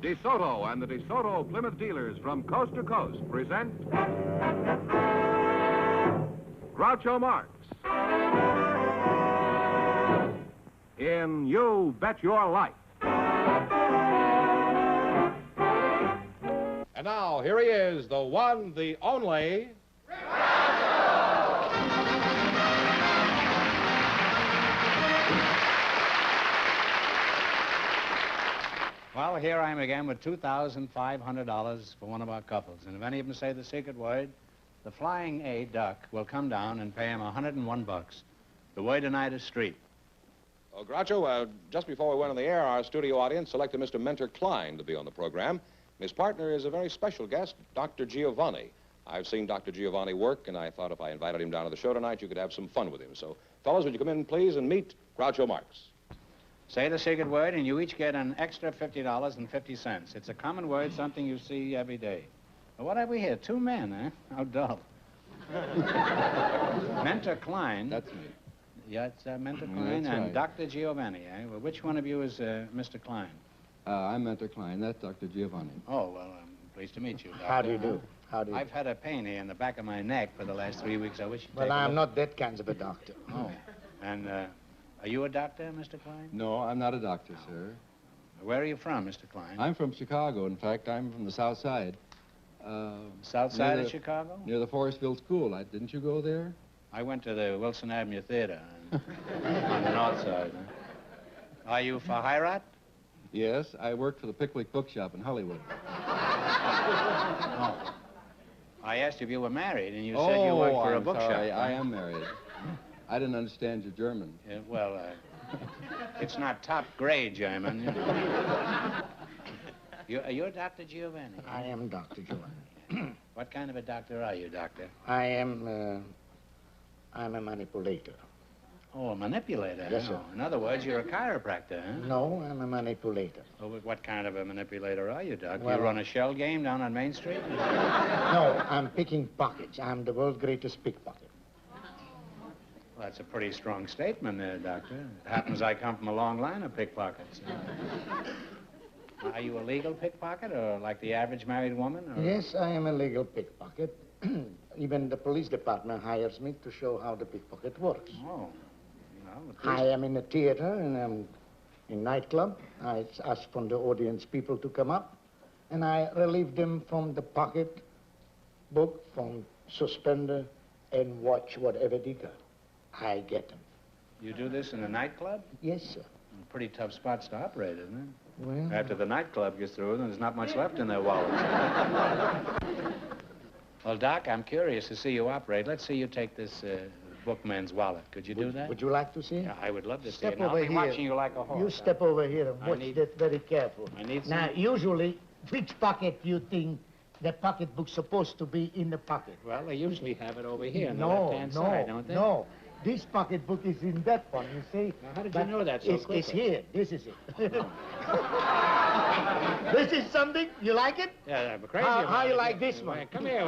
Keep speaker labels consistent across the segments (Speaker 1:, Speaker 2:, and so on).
Speaker 1: DeSoto and the DeSoto Plymouth dealers from coast to coast present Groucho Marx in You Bet Your Life.
Speaker 2: And now, here he is, the one, the only...
Speaker 3: Well, here I am again with $2,500 for one of our couples. And if any of them say the secret word, the Flying A Duck will come down and pay him $101. The word tonight is street.
Speaker 2: Oh, Groucho, just before we went on the air, our studio audience selected Mr. Mentor Klein to be on the program. His partner is a very special guest, Dr. Giovanni. I've seen Dr. Giovanni work, and I thought if I invited him down to the show tonight, you could have some fun with him. So, fellas, would you come in, please, and meet Groucho Marx?
Speaker 3: Say the secret word, and you each get an extra $50.50. It's a common word, something you see every day. Well, what have we here? Two men, eh? How dull. Mentor Klein.
Speaker 4: That's me.
Speaker 3: Yeah, it's Mentor Klein
Speaker 4: That's
Speaker 3: and
Speaker 4: right.
Speaker 3: Dr. Giovanni, eh? Well, which one of you is Mr. Klein?
Speaker 4: I'm Mentor Klein. That's Dr. Giovanni.
Speaker 3: Oh, well, I'm pleased to meet you, Doctor.
Speaker 5: How do you do? How do you
Speaker 3: I've had a pain here in the back of my neck for the last 3 weeks. I wish you'd
Speaker 5: Well,
Speaker 3: take a
Speaker 5: I'm
Speaker 3: look.
Speaker 5: not that kind of a doctor.
Speaker 3: Oh, and are you a doctor, Mr. Klein?
Speaker 4: No, I'm not a doctor, sir.
Speaker 3: Where are you from, Mr. Klein?
Speaker 4: I'm from Chicago. In fact, I'm from the South Side.
Speaker 3: South side of Chicago?
Speaker 4: Near the Forestville School. Didn't you go there?
Speaker 3: I went to the Wilson Avenue Theater on the north side. Huh? Are you for Heirat?
Speaker 4: Yes, I worked for the Pickwick Bookshop in Hollywood.
Speaker 3: Oh. I asked you if you were married, and you said you worked for a bookshop.
Speaker 4: Sorry, I am married. I didn't understand your German.
Speaker 3: Well, it's not top grade German. Are you Dr. Giovanni?
Speaker 5: I am Dr. Giovanni.
Speaker 3: What kind of a doctor are you, Doctor?
Speaker 5: I'm a manipulator.
Speaker 3: Oh, a manipulator?
Speaker 5: Yes, sir.
Speaker 3: In other words, you're a chiropractor, huh?
Speaker 5: No, I'm a manipulator.
Speaker 3: Oh, but what kind of a manipulator are you, Doc?
Speaker 5: Well,
Speaker 3: you run a shell game down on Main Street?
Speaker 5: No, I'm picking pockets. I'm the world's greatest pickpocket.
Speaker 3: Well, that's a pretty strong statement there, Doctor. It happens I come from a long line of pickpockets. Are you a legal pickpocket, or like the average married woman? Or...
Speaker 5: Yes, I am a legal pickpocket. Even the police department hires me to show how the pickpocket works.
Speaker 3: Oh. Well,
Speaker 5: I am in a theater and I'm in nightclub. I ask from the audience people to come up, and I relieve them from the pocket book, from suspender, and watch whatever they got. I get them.
Speaker 3: You do this in a nightclub?
Speaker 5: Yes, sir.
Speaker 3: Pretty tough spots to operate, isn't it?
Speaker 5: Well,
Speaker 3: After the nightclub gets through, there's not much left in their wallets. Well, Doc, I'm curious to see you operate. Let's see you take this bookman's wallet. Could you do that?
Speaker 5: would you like to see?
Speaker 3: Yeah, I would love to see
Speaker 5: Step
Speaker 3: it. Now,
Speaker 5: over
Speaker 3: I'll be
Speaker 5: here.
Speaker 3: watching you like a horse.
Speaker 5: You step over here and
Speaker 3: I
Speaker 5: watch
Speaker 3: need-
Speaker 5: that very careful.
Speaker 3: I need some...
Speaker 5: Now, usually, which pocket you think the pocketbook's supposed to be in the pocket?
Speaker 3: Well, they usually have it over here on the
Speaker 5: No,
Speaker 3: left-hand side, don't they?
Speaker 5: no. This pocketbook is in that one, you see?
Speaker 3: Now, how did
Speaker 5: But
Speaker 3: you know that so
Speaker 5: it's
Speaker 3: quickly?
Speaker 5: here. This is it. This is something? You like it?
Speaker 3: Yeah, I'm crazy
Speaker 5: How
Speaker 3: about
Speaker 5: you
Speaker 3: it.
Speaker 5: like this one?
Speaker 3: Well, come here.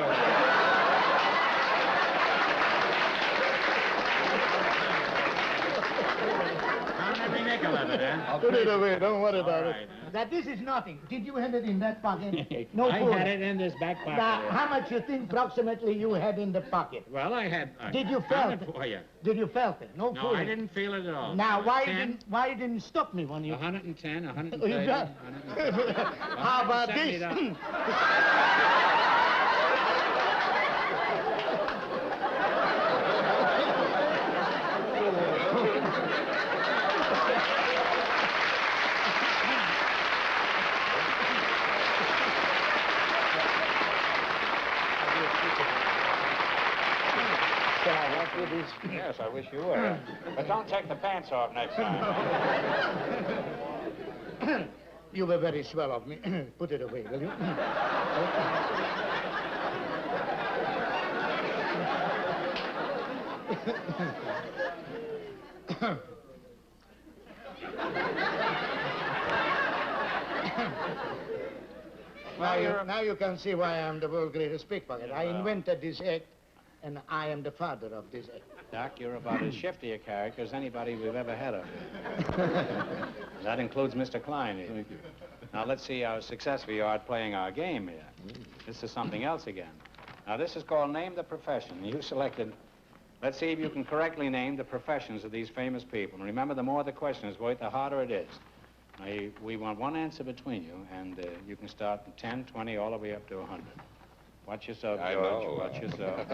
Speaker 3: Count every nickel of it, huh?
Speaker 5: Put it away. Don't worry about
Speaker 3: All
Speaker 5: it.
Speaker 3: right.
Speaker 5: Now, this is nothing. Did you have it in that pocket? No
Speaker 3: I
Speaker 5: food.
Speaker 3: had it in this back pocket.
Speaker 5: Now,
Speaker 3: here.
Speaker 5: how much you think approximately you had in the pocket?
Speaker 3: Well, I had...
Speaker 5: Did you
Speaker 3: count
Speaker 5: felt
Speaker 3: it for you?
Speaker 5: Did you felt it? No
Speaker 3: No,
Speaker 5: food.
Speaker 3: I didn't feel it at all.
Speaker 5: Now, why
Speaker 3: 10,
Speaker 5: you didn't stop me when you...
Speaker 3: 110,
Speaker 5: You
Speaker 3: 130,
Speaker 5: got-
Speaker 3: 130.
Speaker 5: How about this?
Speaker 3: $170.
Speaker 5: Can I help you this?
Speaker 3: Yes, I wish you would. But don't take the pants off next time.
Speaker 5: You were very swell of me. Put it away, will you? Now you can see why I'm the world's greatest pickpocket. I invented this act, and I am the father of this act.
Speaker 3: Doc, you're about as shifty a character as anybody we've ever had up here. That includes Mr. Klein. Thank you. Now, let's see how successful you are at playing our game here. This is something else again. Now, this is called Name the Profession. You selected... Let's see if you can correctly name the professions of these famous people. And remember, the more the question is worth, the harder it is. Now, we want one answer between you, and you can start from 10, 20, all the way up to 100. Watch yourself, George.
Speaker 2: I know.
Speaker 3: Watch yourself.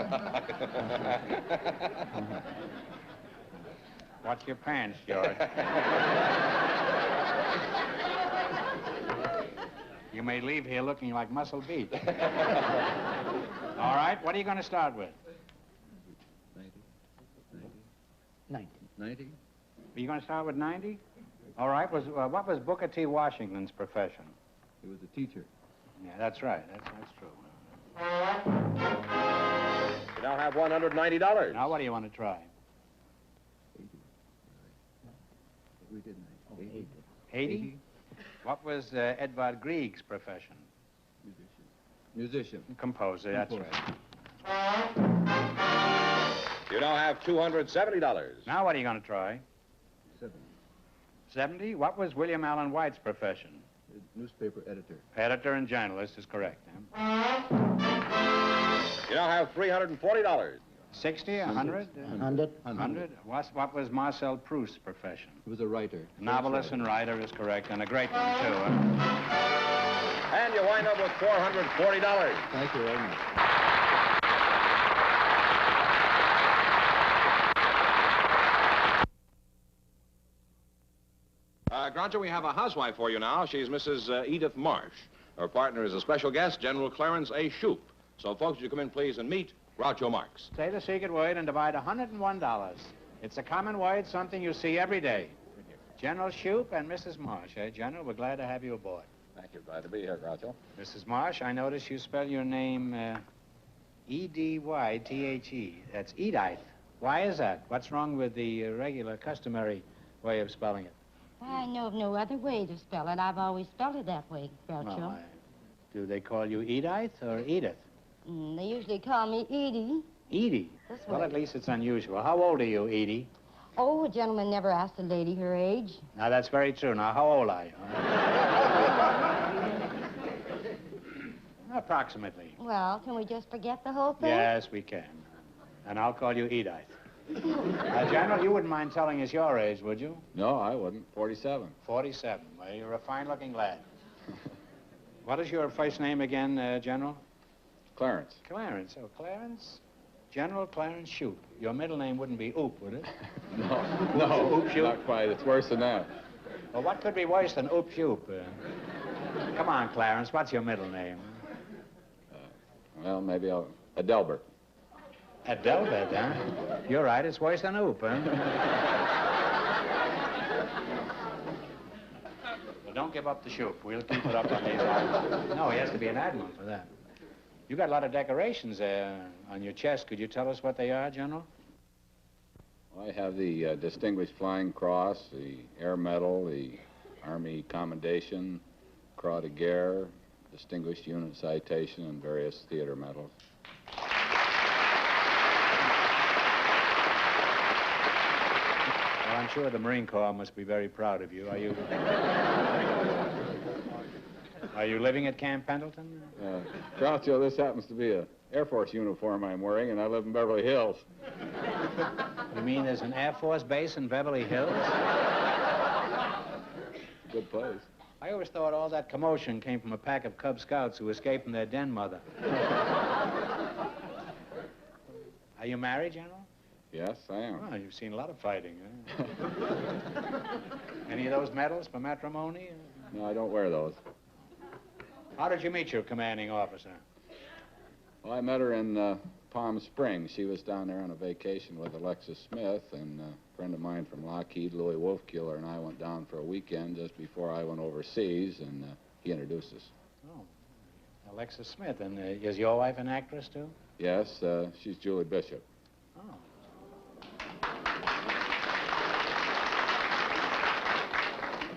Speaker 3: Watch your pants, George. You may leave here looking like Muscle Beach. All right, what are you going to start with?
Speaker 4: 90. 90?
Speaker 3: Are you going to start with 90? All right, what was Booker T. Washington's profession?
Speaker 4: He was a teacher.
Speaker 3: Yeah, that's right. That's true.
Speaker 2: You now have $190.
Speaker 3: Now, what do you want to try?
Speaker 4: 80. We did 90.
Speaker 3: 80? 80? What was Edvard Grieg's profession?
Speaker 4: Musician.
Speaker 3: Composer, that's
Speaker 4: Composer.
Speaker 3: right.
Speaker 2: You now have $270.
Speaker 3: Now, what are you going to try?
Speaker 4: 70.
Speaker 3: 70? What was William Allen White's profession?
Speaker 4: Newspaper editor.
Speaker 3: Editor and journalist is correct.
Speaker 2: You now have $340.
Speaker 3: 60, 100?
Speaker 5: 100.
Speaker 3: 100? What was Marcel Proust's profession?
Speaker 4: He was a writer.
Speaker 3: Novelist and writer is correct, and a great one, too.
Speaker 2: And you wind up with $440.
Speaker 4: Thank you very much.
Speaker 2: Groucho, we have a housewife for you now. She's Mrs. Edith Marsh. Her partner is a special guest, General Clarence A. Shoup. So, folks, you come in, please, and meet Groucho Marx.
Speaker 3: Say the secret word and divide $101. It's a common word, something you see every day. General Shoup and Mrs. Marsh, eh, General? We're glad to have you aboard.
Speaker 6: Thank you. Glad to be here, Groucho.
Speaker 3: Mrs. Marsh, I notice you spell your name E-D-Y-T-H-E. That's Edith. Why is that? What's wrong with the regular, customary way of spelling it?
Speaker 7: I know of no other way to spell it. I've always spelled it that way, Groucho.
Speaker 3: Well, do they call you Edith or Edith?
Speaker 7: They usually call me Edie.
Speaker 3: Edie?
Speaker 7: This
Speaker 3: Well,
Speaker 7: way.
Speaker 3: at least it's unusual. How old are you, Edie?
Speaker 7: Oh, a gentleman never asked a lady her age.
Speaker 3: Now, that's very true. Now, how old are you? Approximately.
Speaker 7: Well, can we just forget the whole thing?
Speaker 3: Yes, we can. And I'll call you Edith. General, you wouldn't mind telling us your age, would you?
Speaker 6: No, I wouldn't. 47.
Speaker 3: 47. Well, you're a fine-looking lad. What is your first name again, General?
Speaker 6: Clarence.
Speaker 3: Clarence. Oh, Clarence? General Clarence Shoup. Your middle name wouldn't be Oop, would it?
Speaker 6: No,
Speaker 3: Oop Shoup.
Speaker 6: not quite. It's worse than that.
Speaker 3: Well, what could be worse than Oop Shoup? Come on, Clarence. What's your middle name?
Speaker 6: Well, maybe Adelbert.
Speaker 3: Adelbert, huh? You're right. It's worse than Oop, huh? Well, don't give up the Shoup. We'll keep it up on these islands. No, he has to be an admiral for that. You got a lot of decorations there on your chest. Could you tell us what they are, General?
Speaker 6: I have the Distinguished Flying Cross, the Air Medal, the Army Commendation, Croix de Guerre, Distinguished Unit Citation, and various theater medals.
Speaker 3: Well, I'm sure the Marine Corps must be very proud of you. Are you living at Camp Pendleton?
Speaker 6: Groucho, this happens to be a Air Force uniform I'm wearing, and I live in Beverly Hills.
Speaker 3: You mean there's an Air Force base in Beverly Hills?
Speaker 6: Good place.
Speaker 3: I always thought all that commotion came from a pack of Cub Scouts who escaped from their den mother. Are you married, General?
Speaker 6: Yes, I am.
Speaker 3: Oh, you've seen a lot of fighting, huh? Any of those medals for matrimony?
Speaker 6: No, I don't wear those.
Speaker 3: How did you meet your commanding officer?
Speaker 6: Well, I met her in Palm Springs. She was down there on a vacation with Alexis Smith, and a friend of mine from Lockheed, Louis Wolfkeeler, and I went down for a weekend just before I went overseas, and he introduced us.
Speaker 3: Oh, Alexis Smith. And is your wife an actress, too?
Speaker 6: Yes, she's Julie Bishop.
Speaker 3: Oh.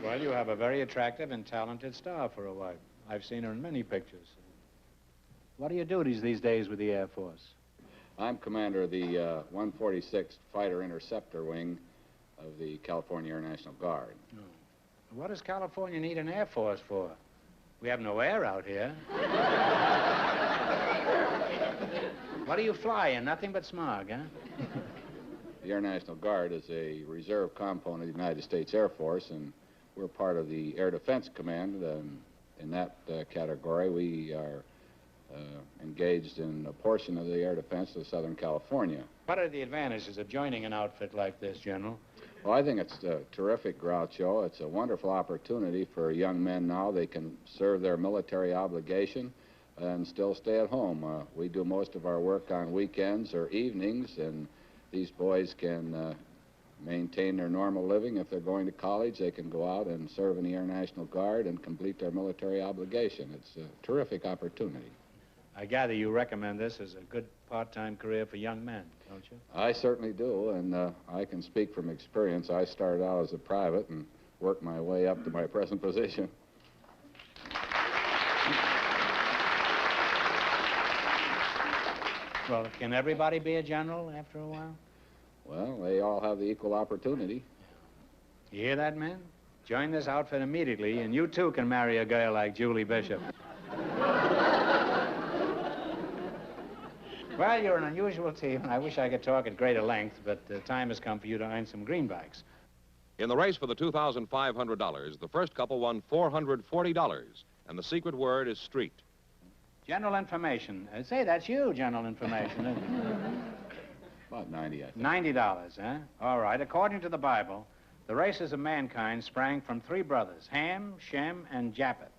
Speaker 3: Well, you have a very attractive and talented star for a wife. I've seen her in many pictures. What are your duties these days with the Air Force?
Speaker 6: I'm commander of the 146th Fighter Interceptor Wing of the California Air National Guard.
Speaker 3: Oh. What does California need an Air Force for? We have no air out here. What do you fly in? Nothing but smog, huh?
Speaker 6: The Air National Guard is a reserve component of the United States Air Force, and we're part of the Air Defense Command. In that category, we are engaged in a portion of the air defense of Southern California.
Speaker 3: What are the advantages of joining an outfit like this, General?
Speaker 6: Well, I think it's terrific, Groucho. It's a wonderful opportunity for young men now. They can serve their military obligation and still stay at home. We do most of our work on weekends or evenings, and these boys can maintain their normal living. If they're going to college, they can go out and serve in the Air National Guard and complete their military obligation. It's a terrific opportunity.
Speaker 3: I gather you recommend this as a good part-time career for young men, don't you?
Speaker 6: I certainly do, and I can speak from experience. I started out as a private and worked my way up to my present position.
Speaker 3: Well, can everybody be a general after a while?
Speaker 6: Well, they all have the equal opportunity.
Speaker 3: You hear that, man? Join this outfit immediately, and you too can marry a girl like Julie Bishop. Well, you're an unusual team, and I wish I could talk at greater length, but the time has come for you to earn some greenbacks.
Speaker 2: In the race for the $2,500, the first couple won $440, and the secret word is street.
Speaker 3: General information. Say, that's you, general information, isn't it?
Speaker 6: About 90, I think.
Speaker 3: $90, huh? All right. According to the Bible, the races of mankind sprang from three brothers, Ham, Shem, and Japheth.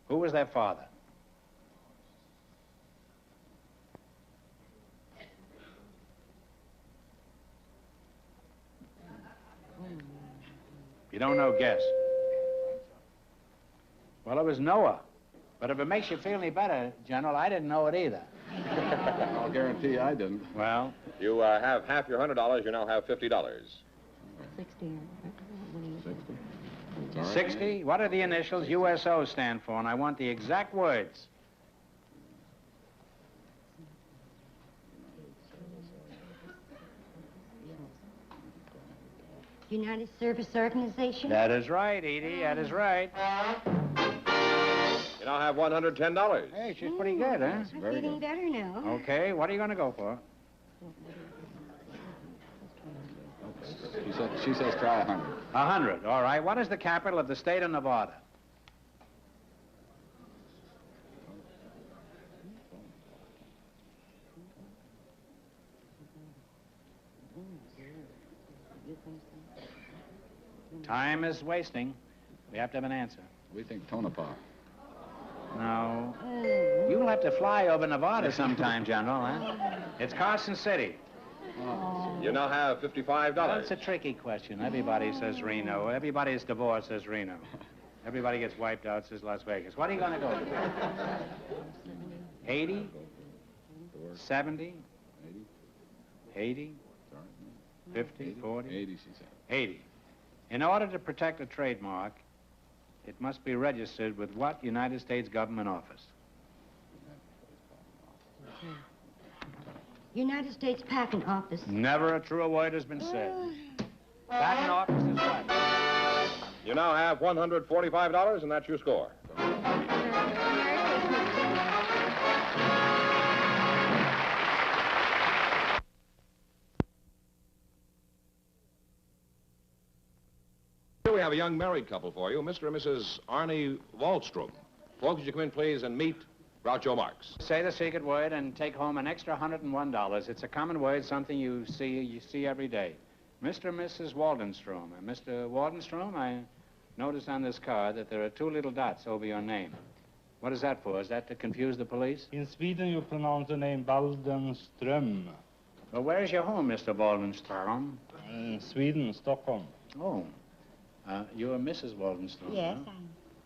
Speaker 3: Who was their father? You don't know, guess. Well, it was Noah. But if it makes you feel any better, General, I didn't know it either.
Speaker 6: I'll guarantee you I didn't.
Speaker 3: Well?
Speaker 2: You have half your $100. You now have $50.
Speaker 7: 60.
Speaker 3: 60? What do the initials USO stand for? And I want the exact words.
Speaker 7: United Service Organization?
Speaker 3: That is right, Edie. That is right.
Speaker 2: You now have $110.
Speaker 3: Hey, she's pretty good, huh?
Speaker 7: I'm feeling better now.
Speaker 3: Okay, what are you going to go for?
Speaker 6: She says try 100.
Speaker 3: 100, all right. What is the capital of the state of Nevada? Time is wasting. We have to have an answer.
Speaker 6: We think Tonopah.
Speaker 3: No. You'll have to fly over Nevada sometime, General, huh? It's Carson City.
Speaker 2: You now have $55.
Speaker 3: That's a tricky question. Everybody says Reno. Everybody's divorced says Reno. Everybody gets wiped out says Las Vegas. What are you going to go to? 80? 70? 80? 50? 40?
Speaker 6: 80, she said.
Speaker 3: 80. In order to protect a trademark, it must be registered with what United States government office?
Speaker 7: United States Patent Office.
Speaker 3: Never a truer word has been said. Patent office is what?
Speaker 2: You now have $145, and that's your score. Here we have a young married couple for you, Mr. and Mrs. Arnie Wallstrom. Folks, would you come in, please, and meet Groucho Marx.
Speaker 3: Say the secret word and take home an extra $101. It's a common word, something you see every day. Mr. and Mrs. Waldenstrom. And Mr. Waldenstrom, I noticed on this card that there are two little dots over your name. What is that for? Is that to confuse the police?
Speaker 8: In Sweden, you pronounce the name Waldenström.
Speaker 3: Well, where's your home, Mr. Waldenstrom?
Speaker 8: Sweden, Stockholm.
Speaker 3: Oh, you're Mrs. Waldenstrom,
Speaker 7: Yes,
Speaker 3: huh?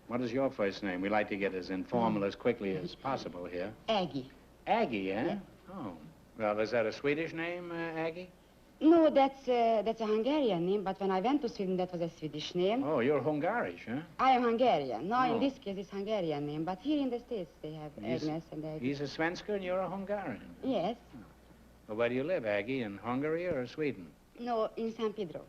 Speaker 3: What is your first name? We like to get as informal as quickly as possible here.
Speaker 7: Aggie.
Speaker 3: Aggie, eh?
Speaker 7: Yeah.
Speaker 3: Oh. Well, is that a Swedish name, Aggie?
Speaker 9: No, that's a Hungarian name, but when I went to Sweden, that was a Swedish name.
Speaker 3: Oh, you're Hungarish, huh?
Speaker 9: I am Hungarian. No,
Speaker 3: Oh.
Speaker 9: in this case, it's Hungarian name, but here in the States, they have Agnes and Aggie.
Speaker 3: He's a Svensker and you're a Hungarian.
Speaker 9: Yes.
Speaker 3: Well, where do you live, Aggie? In Hungary or Sweden?
Speaker 9: No, in San Pedro.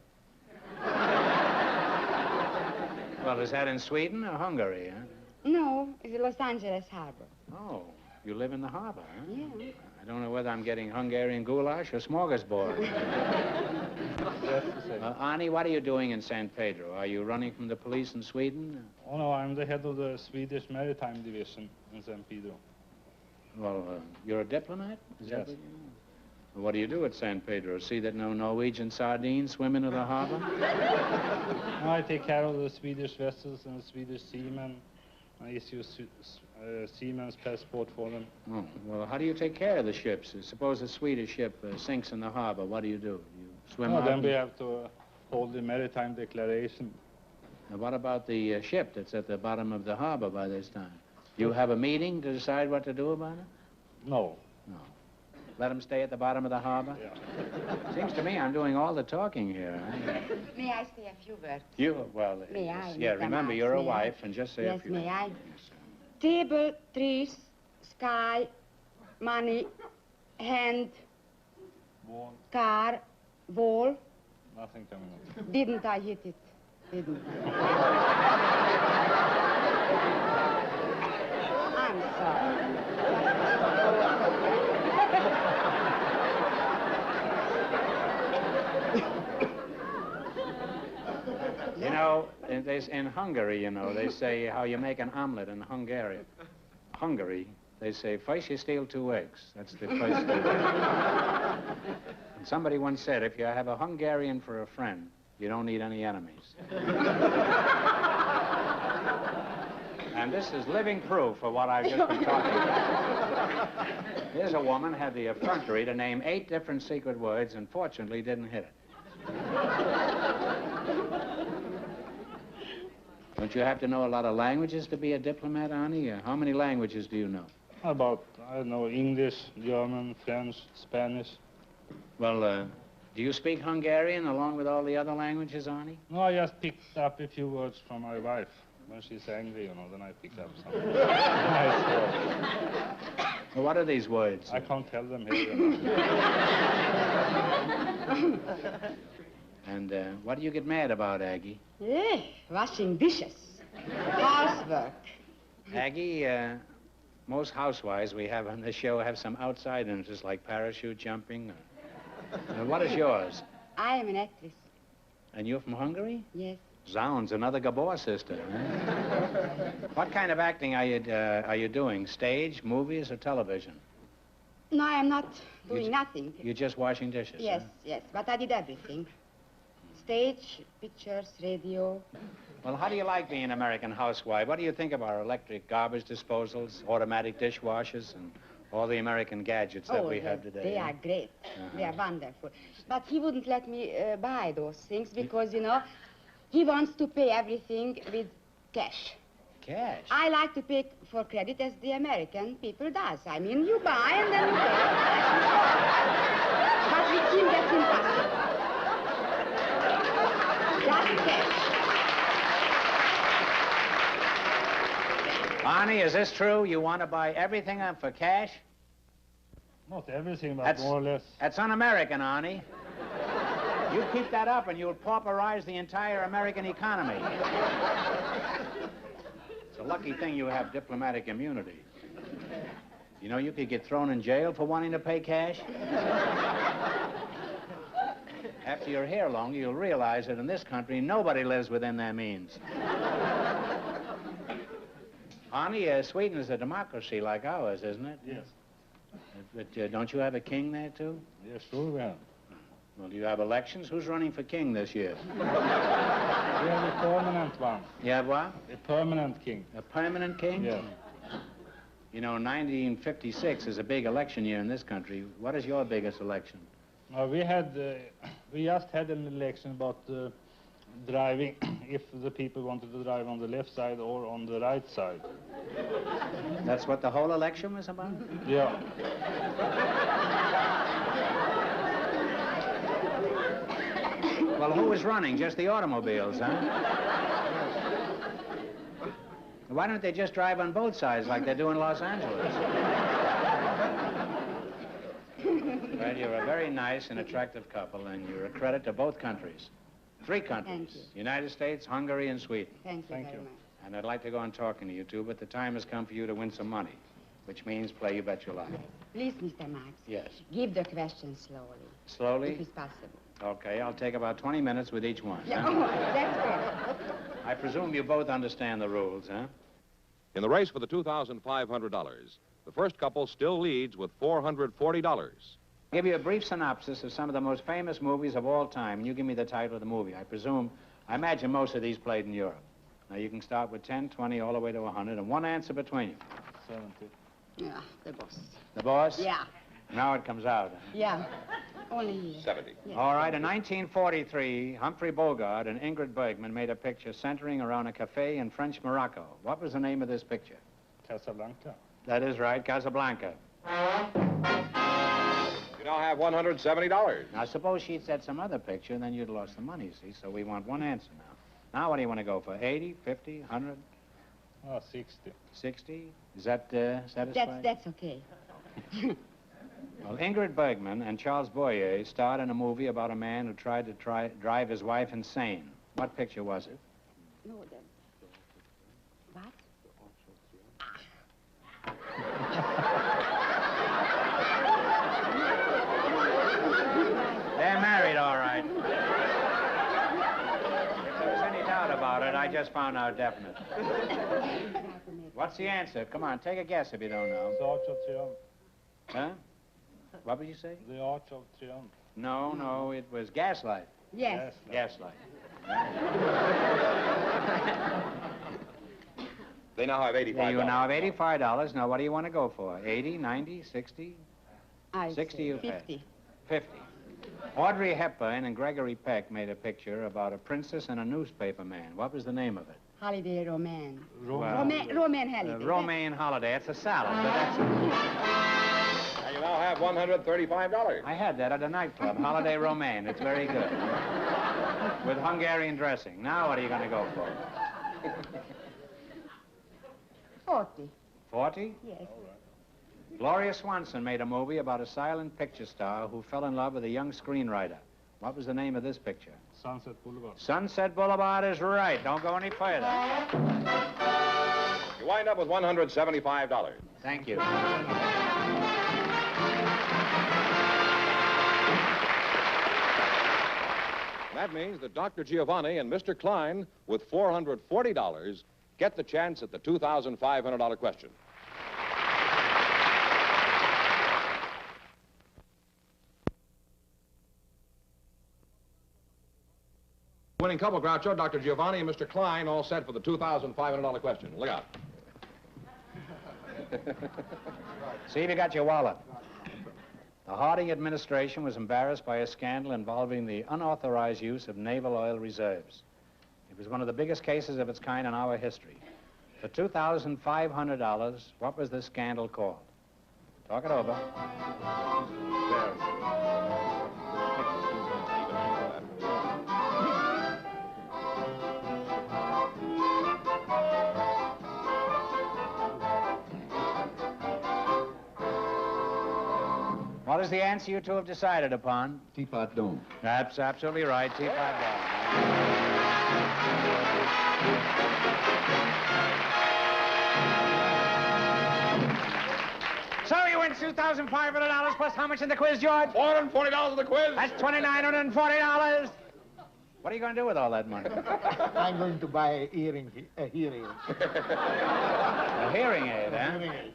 Speaker 3: Well, is that in Sweden or Hungary, huh?
Speaker 9: No, it's the Los Angeles harbor.
Speaker 3: Oh, you live in the harbor, huh?
Speaker 9: Yeah.
Speaker 3: I don't know whether I'm getting Hungarian goulash or smorgasbord. Arnie, what are you doing in San Pedro? Are you running from the police in Sweden?
Speaker 8: Oh no, I'm the head of the Swedish Maritime Division in San Pedro.
Speaker 3: Well, you're a diplomat? Is that
Speaker 8: Yes.
Speaker 3: what you know? What do you do at San Pedro? See that no Norwegian sardines swim into the harbor?
Speaker 8: No, I take care of the Swedish vessels and the Swedish seamen. I issue seaman's passport for them.
Speaker 3: Oh, well, how do you take care of the ships? Suppose a Swedish ship sinks in the harbor. What do? You swim out?
Speaker 8: Then we have to hold the maritime declaration.
Speaker 3: Now, what about the ship that's at the bottom of the harbor by this time? You have a meeting to decide what to do about it?
Speaker 8: No.
Speaker 3: No. Let them stay at the bottom of the harbor?
Speaker 8: Yeah.
Speaker 3: Seems to me I'm doing all the talking here.
Speaker 9: May I say a few words?
Speaker 3: Well,
Speaker 9: May I,
Speaker 3: yeah,
Speaker 9: Mr.
Speaker 3: remember,
Speaker 9: Marx,
Speaker 3: you're a
Speaker 9: may I?
Speaker 3: wife, and just say a
Speaker 9: Yes,
Speaker 3: few.
Speaker 9: may I? Table, trees, sky, money, hand,
Speaker 8: Wall.
Speaker 9: car, wall.
Speaker 8: Nothing coming up.
Speaker 9: Didn't I hit it? Didn't I? I'm sorry.
Speaker 3: You know, in Hungary, you know, they say how you make an omelet in Hungary, they say, first you steal 2 eggs. That's the first step. And somebody once said, if you have a Hungarian for a friend, you don't need any enemies. And this is living proof of what I've just been talking about. Here's a woman had the effrontery to name 8 different secret words and fortunately didn't hit it. Don't you have to know a lot of languages to be a diplomat, Arnie? How many languages do you know?
Speaker 8: About, I don't know, English, German, French, Spanish.
Speaker 3: Well, do you speak Hungarian along with all the other languages, Arnie?
Speaker 8: No, I just picked up a few words from my wife. When she's angry, you know, then I picked up some. Nice words.
Speaker 3: Well, what are these words?
Speaker 8: I can't tell them here. You know.
Speaker 3: And what do you get mad about, Aggie?
Speaker 9: Washing dishes, housework.
Speaker 3: Aggie, most housewives we have on the show have some outside interests like parachute jumping. What is yours?
Speaker 9: I am an actress.
Speaker 3: And you're from Hungary?
Speaker 9: Yes.
Speaker 3: Zounds, another Gabor sister. Huh? What kind of acting are you doing? Stage, movies, or television?
Speaker 9: No, I am not doing nothing.
Speaker 3: You're just washing dishes?
Speaker 9: Yes,
Speaker 3: huh?
Speaker 9: yes, but I did everything. Stage, pictures, radio.
Speaker 3: Well, how do you like being an American housewife? What do you think of our electric garbage disposals, automatic dishwashers, and all the American gadgets that we have today?
Speaker 9: They are great. They are wonderful. But he wouldn't let me buy those things because, you know, he wants to pay everything with cash.
Speaker 3: Cash?
Speaker 9: I like to pay for credit as the American people does. I mean, you buy and then you pay. But with him, that's impossible. Just cash.
Speaker 3: Arnie, is this true? You want to buy everything for cash?
Speaker 8: Not everything, but more or less.
Speaker 3: That's un-American, Arnie. You keep that up and you'll pauperize the entire American economy. It's a lucky thing you have diplomatic immunity. You know, you could get thrown in jail for wanting to pay cash. After you're here longer, you'll realize that in this country, nobody lives within their means. Arnie, Sweden is a democracy like ours, isn't it?
Speaker 8: Yes.
Speaker 3: But don't you have a king there, too?
Speaker 8: Yes, sure we have.
Speaker 3: Well, do you have elections? Who's running for king this year?
Speaker 8: We have a permanent one.
Speaker 3: You have what?
Speaker 8: A permanent king.
Speaker 3: A permanent king?
Speaker 8: Yes.
Speaker 3: You know, 1956 is a big election year in this country. What is your biggest election?
Speaker 8: We just had an election about driving, if the people wanted to drive on the left side or on the right side.
Speaker 3: That's what the whole election was about?
Speaker 8: Yeah.
Speaker 3: Well, who was running? Just the automobiles, huh? Why don't they just drive on both sides like they do in Los Angeles? Well, you're a very nice and attractive couple, and you're a credit to both countries. 3 countries.
Speaker 9: Thank you.
Speaker 3: United States, Hungary, and Sweden.
Speaker 9: Thank you very much.
Speaker 3: And I'd like to go on talking to you two, but the time has come for you to win some money, which means play You Bet Your Life.
Speaker 9: Please, Mr. Marx.
Speaker 3: Yes.
Speaker 9: Give the questions slowly.
Speaker 3: Slowly?
Speaker 9: If it's possible.
Speaker 3: Okay, I'll take about 20 minutes with each one.
Speaker 9: Yeah, that's good.
Speaker 3: I presume you both understand the rules, huh?
Speaker 2: In the race for the $2,500, the first couple still leads with $440.
Speaker 3: I'll give you a brief synopsis of some of the most famous movies of all time, and you give me the title of the movie. I imagine most of these played in Europe. Now, you can start with 10, 20, all the way to 100, and one answer between you.
Speaker 8: 70.
Speaker 9: Yeah, the boss.
Speaker 3: The boss?
Speaker 9: Yeah.
Speaker 3: Now it comes out.
Speaker 9: Yeah. Only here.
Speaker 2: 70.
Speaker 9: Yes.
Speaker 3: All right, in 1943, Humphrey Bogart and Ingrid Bergman made a picture centering around a cafe in French Morocco. What was the name of this picture?
Speaker 8: Casablanca.
Speaker 3: That is right, Casablanca.
Speaker 2: You now have $170.
Speaker 3: Now, suppose she'd said some other picture, and then you'd lost the money, see? So we want one answer now. Now, what do you want to go for? 80, 50, 100,
Speaker 8: Oh, 60.
Speaker 3: 60? Is that satisfying?
Speaker 9: That's okay.
Speaker 3: Well, Ingrid Bergman and Charles Boyer starred in a movie about a man who tried to drive his wife insane. What picture was it?
Speaker 9: No, then. What?
Speaker 3: They're married, all right. If there was any doubt about it, I just found out definite. What's the answer? Come on, take a guess if you don't know.
Speaker 8: The Arch of Triumph.
Speaker 3: Huh? What would you say?
Speaker 8: The Arch of Triumph.
Speaker 3: No, it was Gaslight.
Speaker 9: Yes.
Speaker 3: Gaslight.
Speaker 2: They now have $85.
Speaker 3: You now have $85. Now, what do you want to go for? 80, 90, 60?
Speaker 9: I
Speaker 3: 60
Speaker 9: say
Speaker 3: you pay.
Speaker 9: 50.
Speaker 3: 50. Audrey Hepburn and Gregory Peck made a picture about a princess and a newspaper man. What was the name of it?
Speaker 9: Holiday Roman.
Speaker 8: Roman.
Speaker 9: Roman holiday.
Speaker 3: Romaine Holiday. It's a salad, but that's...
Speaker 2: And you now have $135.
Speaker 3: I had that at a nightclub, Holiday Romaine. It's very good. With Hungarian dressing. Now what are you going to go for?
Speaker 9: 40.
Speaker 3: 40?
Speaker 9: Yes.
Speaker 3: Gloria Swanson made a movie about a silent picture star who fell in love with a young screenwriter. What was the name of this picture?
Speaker 8: Sunset Boulevard.
Speaker 3: Sunset Boulevard is right. Don't go any further.
Speaker 2: You wind up with $175.
Speaker 3: Thank you.
Speaker 2: That means that Dr. Giovanni and Mr. Klein, with $440, get the chance at the $2,500 question. Winning couple, Groucho, Dr. Giovanni and Mr. Klein, all set for the $2,500 question. Look out.
Speaker 3: See if you got your wallet. The Harding administration was embarrassed by a scandal involving the unauthorized use of naval oil reserves. It was one of the biggest cases of its kind in our history. For $2,500, what was this scandal called? Talk it over. What is the answer you two have decided upon?
Speaker 4: Teapot Dome.
Speaker 3: That's absolutely right, Teapot Dome. So you win $2,500 plus how much in the quiz, George?
Speaker 2: $440 in the quiz.
Speaker 3: That's $2,940. What are you going to do with all that money?
Speaker 5: I'm going to buy a hearing.
Speaker 3: A hearing aid, huh?
Speaker 5: Hearing aid.